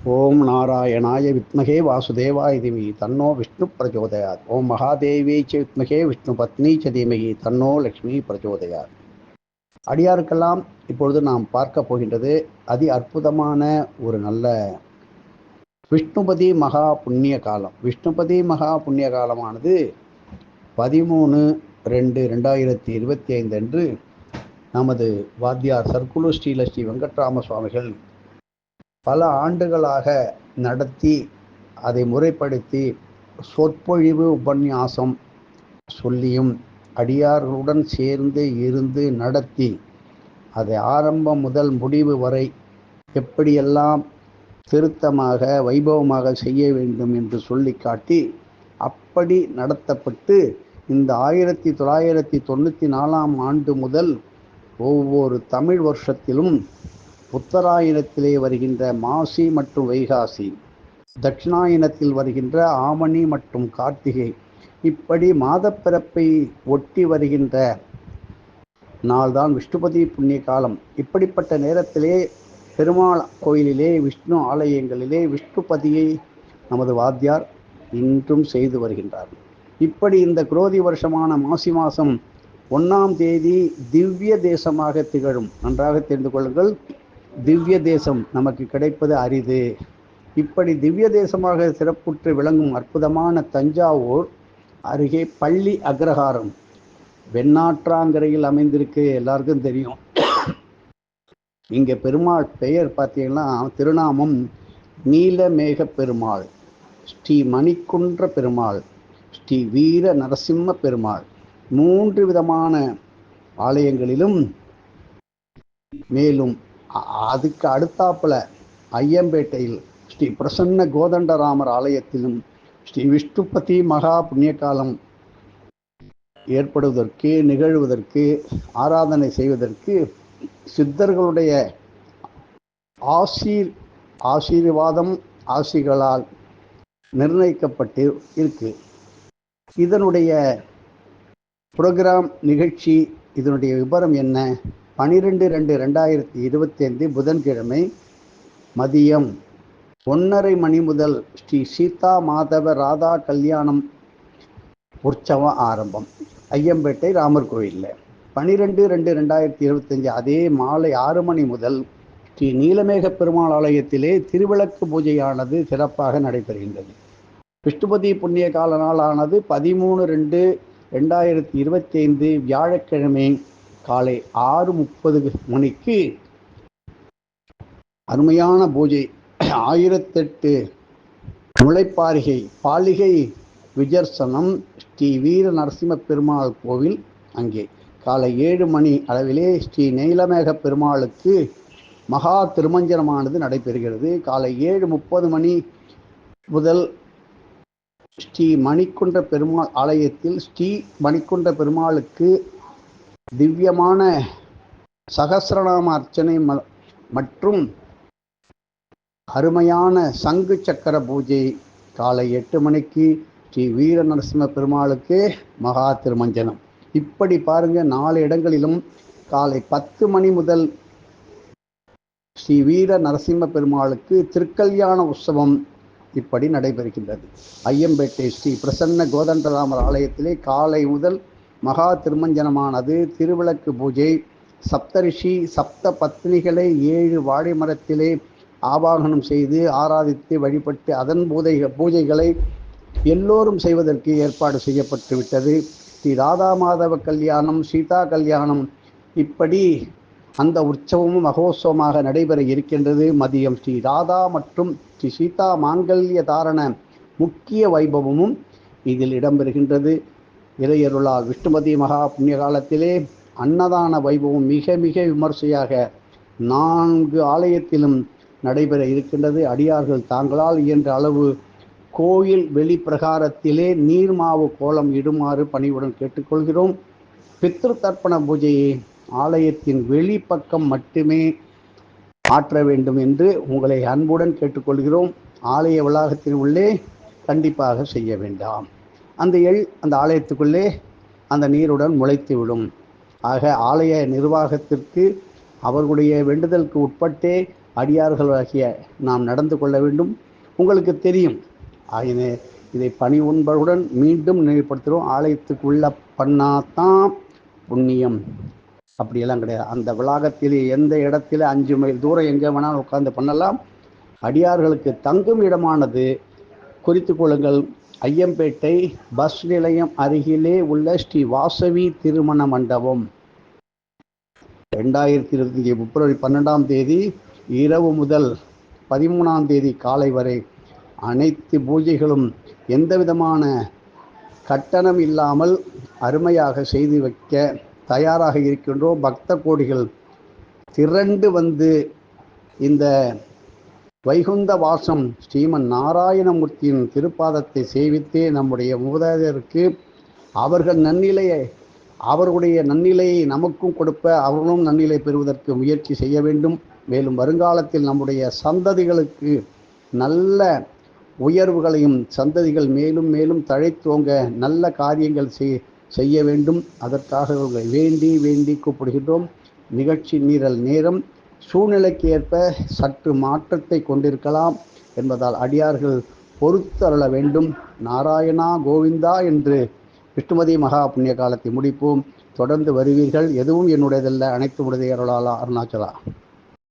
ஓம் நாராயணாய வித்மகே வாசுதேவாய தீமகி தன்னோ விஷ்ணு பிரச்சோதயாத். ஓம் மகாதேவி ச வித்மகே விஷ்ணு பத்னி ச தீமகி தன்னோ லக்ஷ்மி பிரச்சோதயாத். அடியாருக்கெல்லாம் இப்பொழுது நாம் பார்க்க போகின்றது அதி அற்புதமான ஒரு நல்ல விஷ்ணுபதி மகா புண்ணிய காலம். விஷ்ணுபதி மகா புண்ணிய காலமானது 13/2/2025 அன்று நமது வாத்தியார் சர்க்குரு ஸ்ரீ வெங்கட்ராம சுவாமிகள் பல ஆண்டுகளாக நடத்தி அதை முறைப்படுத்தி சொற்பொழிவு உபன்யாசம் சொல்லியும் அடியார்களுடன் சேர்ந்து இருந்து நடத்தி அதை ஆரம்பம் முதல் முடிவு வரை எப்படியெல்லாம் திருத்தமாக வைபவமாக செய்ய வேண்டும் என்று சொல்லி காட்டி அப்படி நடத்தப்பட்டு இந்த 1994 ஆண்டு முதல் ஒவ்வொரு தமிழ் வருஷத்திலும் உத்தராயணத்திலே வருகின்ற மாசி மற்றும் வைகாசி, தட்சிணாயனத்தில் வருகின்ற ஆவணி மற்றும் கார்த்திகை, இப்படி மாதப்பிறப்பை ஒட்டி வருகின்ற நாள்தான் விஷ்ணுபதி புண்ணிய காலம். இப்படிப்பட்ட நேரத்திலே பெருமாள் கோயிலிலே, விஷ்ணு ஆலயங்களிலே விஷ்ணுபதியை நமது வாத்தியார் இன்றும் செய்து வருகின்றார். இப்படி இந்த குரோதி வருஷமான மாசி மாதம் 1ஆம் தேதி திவ்ய தேசமாக திகழும். நன்றாக தெரிந்து கொள்ளுங்கள், திவ்ய தேசம் நமக்கு கிடைப்பது அரிது. இப்படி திவ்ய தேசமாக சிறப்புற்று விளங்கும் அற்புதமான தஞ்சாவூர் அருகே பள்ளி அக்ரஹாரம் வெண்ணாற்றாங்கரையில் அமைந்திருக்கு. எல்லாருக்கும் தெரியும். இங்கே பெருமாள் பெயர் பார்த்தீங்கன்னா திருநாமம் நீலமேக பெருமாள், ஸ்ரீ மணிக்குன்ற பெருமாள், ஸ்ரீ வீர நரசிம்ம பெருமாள். 3 விதமான ஆலயங்களிலும், மேலும் அதுக்கு அடுத்தாப்புல ஐயம்பேட்டையில் ஸ்ரீ பிரசன்ன கோதண்டராமர் ஆலயத்திலும் ஸ்ரீ விஷ்ணுபதி மகா புண்ணியகாலம் ஏற்படுவதற்கு, நிகழ்வதற்கு, ஆராதனை செய்வதற்கு சித்தர்களுடைய ஆசீர்வாதம் ஆசிகளால் நிர்ணயிக்கப்பட்டு இருக்கு. இதனுடைய புரோகிராம் நிகழ்ச்சி, இதனுடைய விபரம் என்ன? 12/2/2025 புதன்கிழமை மதியம் 1:30 மணி முதல் ஸ்ரீ சீதா மாதவ ராதா கல்யாணம் உற்சவம் ஆரம்பம் ஐயம்பேட்டை ராமர் கோயிலில். 12/2/2025 அதே மாலை 6 மணி முதல் ஸ்ரீ நீலமேக பெருமாள் ஆலயத்திலே திருவிளக்கு பூஜையானது சிறப்பாக நடைபெறுகின்றது. விஷ்ணுபதி புண்ணிய கால நாளானது 13/2/2025 வியாழக்கிழமை காலை 6:30 மணிக்கு அருமையான பூஜை. 1008 முளைப்பாரிகை பாலிகை விஜர்சனம் ஸ்ரீ வீர நரசிம்ம பெருமாள் கோவில். அங்கே காலை 7 மணி அளவிலே ஸ்ரீ நீலமேக பெருமாளுக்கு மகா திருமஞ்சனமானது நடைபெறுகிறது. காலை 7:30 மணி முதல் ஸ்ரீ மணிக்குன்ற பெருமாள் ஆலயத்தில் ஸ்ரீ மணிக்குன்ற பெருமாளுக்கு திவ்யமான சகசிரநாம அர்ச்சனை மற்றும் அருமையான சங்கு சக்கர பூஜை. காலை 8 மணிக்கு ஸ்ரீ வீர நரசிம்ம பெருமாளுக்கு மகா திருமஞ்சனம். இப்படி பாருங்க, 4 இடங்களிலும் காலை 10 மணி முதல் ஸ்ரீ வீர நரசிம்ம பெருமாளுக்கு திருக்கல்யாண உற்சவம் இப்படி நடைபெறுகின்றது. ஐயம்பேட்டை ஸ்ரீ பிரசன்ன கோதண்டராமர் ஆலயத்திலே காலை முதல் மகா திருமஞ்சனமானது, திருவிளக்கு பூஜை, சப்தரிஷி சப்த பத்னிகளை 7 வாழை மரத்திலே ஆவாகனம் செய்து ஆராதித்து வழிபட்டு அதன் பூஜைகளை எல்லோரும் செய்வதற்கு ஏற்பாடு செய்யப்பட்டு விட்டது. ஸ்ரீ ராதா மாதவ கல்யாணம், சீதா கல்யாணம், இப்படி அந்த உற்சவமும் மகோத்சவமாக நடைபெற இருக்கின்றது. மதியம் ஸ்ரீ ராதா மற்றும் ஸ்ரீ சீதா மாங்கல்ய தாரண முக்கிய வைபவமும் இதில் இடம்பெறுகின்றது. இறையருளால் விஷ்ணுபதி மகா புண்ணிய காலத்திலே அன்னதான வைபவம் மிக மிக விமர்சையாக 4 ஆலயத்திலும் நடைபெற இருக்கின்றது. அடியார்கள் தாங்களால் இயன்ற அளவு கோயில் வெளி பிரகாரத்திலே நீர்மாவு கோலம் இடுமாறு பணிவுடன் கேட்டுக்கொள்கிறோம். பித்ரு தர்ப்பண பூஜையை ஆலயத்தின் வெளிப்பக்கம் மட்டுமே ஆற்ற வேண்டும் என்று உங்களை அன்புடன் கேட்டுக்கொள்கிறோம். ஆலய வளாகத்தின் உள்ளே கண்டிப்பாக செய்ய வேண்டாம். அந்த அந்த ஆலயத்துக்குள்ளே அந்த நீருடன் முளைத்துவிடும். ஆக ஆலய நிர்வாகத்திற்கு அவர்களுடைய வேண்டுதலுக்கு உட்பட்டே அடியார்களாகிய நாம் நடந்து கொள்ள வேண்டும். உங்களுக்கு தெரியும், இதை பணி உண்பருடன் மீண்டும் நினைவுபடுத்துகிறோம். ஆலயத்துக்குள்ள பண்ணாதான் புண்ணியம் அப்படியெல்லாம் கிடையாது. அந்த வளாகத்தில் எந்த இடத்துல 5 மைல் தூரம் எங்கே வேணாலும் உட்கார்ந்து பண்ணலாம். அடியார்களுக்கு தங்கும் இடமானது குறித்து கொள்ளுங்கள், ஐயம்பேட்டை பஸ் நிலையம் அருகிலே உள்ள ஸ்ரீ வாசவி திருமண மண்டபம். 2025 பிப்ரவரி 12ஆம் தேதி இரவு முதல் 13ஆம் தேதி காலை வரை அனைத்து பூஜைகளும் எந்த விதமான கட்டணம் இல்லாமல் அருமையாக செய்து வைக்க தயாராக இருக்கின்றோம். பக்த கோடிகள் திரண்டு வந்து இந்த வைகுந்த வாசம் ஸ்ரீமன் நாராயணமூர்த்தியின் திருப்பாதத்தை சேவித்தே நம்முடைய மூதாதையருக்கு அவர்களுடைய நன்னிலையை நமக்கும் கொடுப்ப அவர்களும் நன்னிலை பெறுவதற்கு முயற்சி செய்ய வேண்டும். மேலும் வருங்காலத்தில் நம்முடைய சந்ததிகளுக்கு நல்ல உயர்வுகளையும் சந்ததிகள் மேலும் மேலும் தழைத்தோங்க நல்ல காரியங்கள் செய்ய வேண்டும். அதற்காக வேண்டி வேண்டி கூப்பிடுகின்றோம். நிகழ்ச்சி நீரல் நேரம் சூழ்நிலைக்கு ஏற்ப சற்று மாற்றத்தை கொண்டிருக்கலாம் என்பதால் அடியார்கள் பொறுத்து அருள வேண்டும். நாராயணா கோவிந்தா என்று விஷ்ணுமதி மகா புண்ணிய காலத்தை முடிப்போம். தொடர்ந்து வருவீர்கள். எதுவும் என்னுடையதல்ல, அனைத்து உடைய அருளாளா அருணாச்சலா.